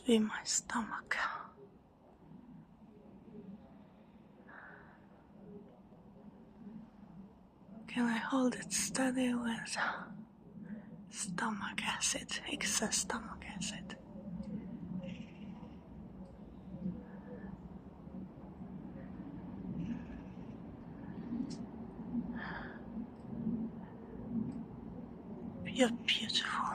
be my stomach. Can I hold it steady with stomach acid, excess stomach acid? You're beautiful.